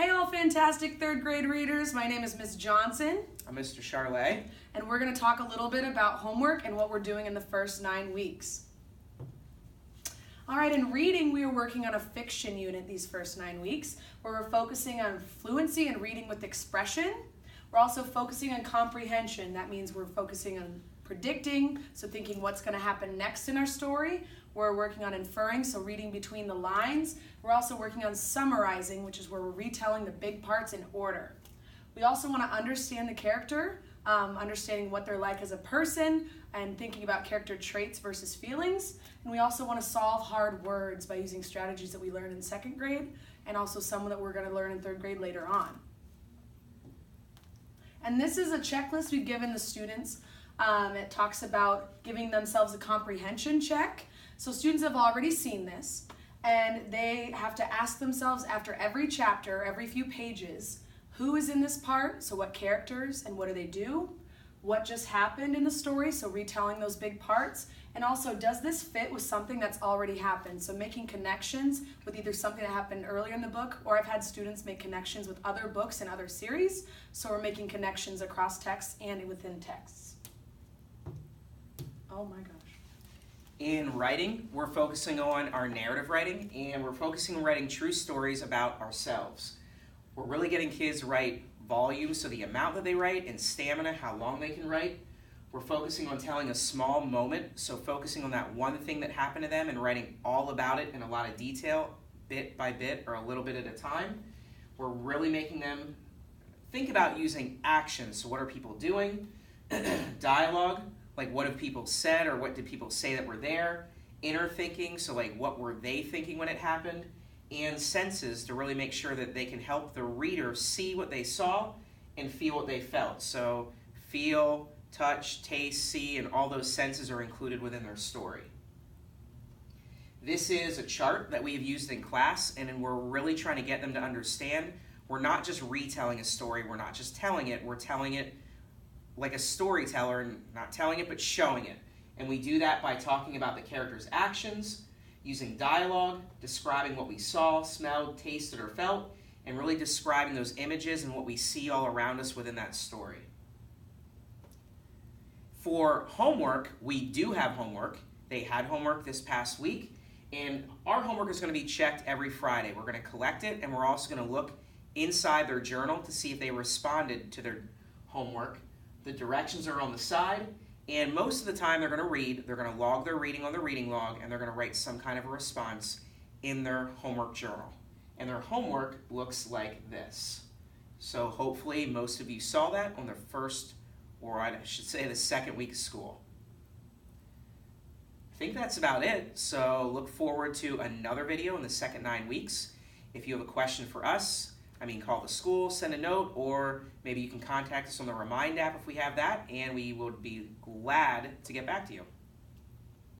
Hey all fantastic third grade readers, my name is Ms. Johnson. I'm Mr. Charlet. And we're going to talk a little bit about homework and what we're doing in the first 9 weeks. Alright, in reading we are working on a fiction unit these first 9 weeks where we're focusing on fluency and reading with expression. We're also focusing on comprehension. That means we're focusing on predicting, so thinking what's going to happen next in our story. We're working on inferring, so reading between the lines. We're also working on summarizing, which is where we're retelling the big parts in order. We also want to understand the character, understanding what they're like as a person, and thinking about character traits versus feelings. And we also want to solve hard words by using strategies that we learned in second grade, and also some that we're going to learn in third grade later on. And this is a checklist we've given the students. It talks about giving themselves a comprehension check. So students have already seen this, and they have to ask themselves after every chapter, every few pages, who is in this part, so what characters and what do they do, what just happened in the story, so retelling those big parts, and also does this fit with something that's already happened, so making connections with either something that happened earlier in the book, or I've had students make connections with other books and other series, so we're making connections across texts and within texts. Oh my gosh. In writing, we're focusing on our narrative writing, and we're focusing on writing true stories about ourselves. We're really getting kids to write volume, so the amount that they write, and stamina, how long they can write. We're focusing on telling a small moment, so focusing on that one thing that happened to them and writing all about it in a lot of detail, bit by bit or a little bit at a time. We're really making them think about using actions, so what are people doing? Dialogue, like what have people said or what did people say that were there? Inner thinking, so like what were they thinking when it happened? And senses to really make sure that they can help the reader see what they saw and feel what they felt. So feel, touch, taste, see, and all those senses are included within their story. This is a chart that we have used in class, and we're really trying to get them to understand we're not just retelling a story, we're not just telling it, we're telling it like a storyteller, and not telling it but showing it. And we do that by talking about the character's actions, using dialogue, describing what we saw, smelled, tasted, or felt, and really describing those images and what we see all around us within that story. For homework, we do have homework. They had homework this past week, and our homework is going to be checked every Friday. We're going to collect it, and we're also going to look inside their journal to see if they responded to their homework. The directions are on the side, and most of the time they're going to read, they're going to log their reading on the reading log, and they're going to write some kind of a response in their homework journal. And their homework looks like this. So hopefully most of you saw that on the first, or I should say the second week of school. I think that's about it, so look forward to another video in the second 9 weeks. If you have a question for us, call the school, send a note, or maybe you can contact us on the Remind app if we have that, and we would be glad to get back to you.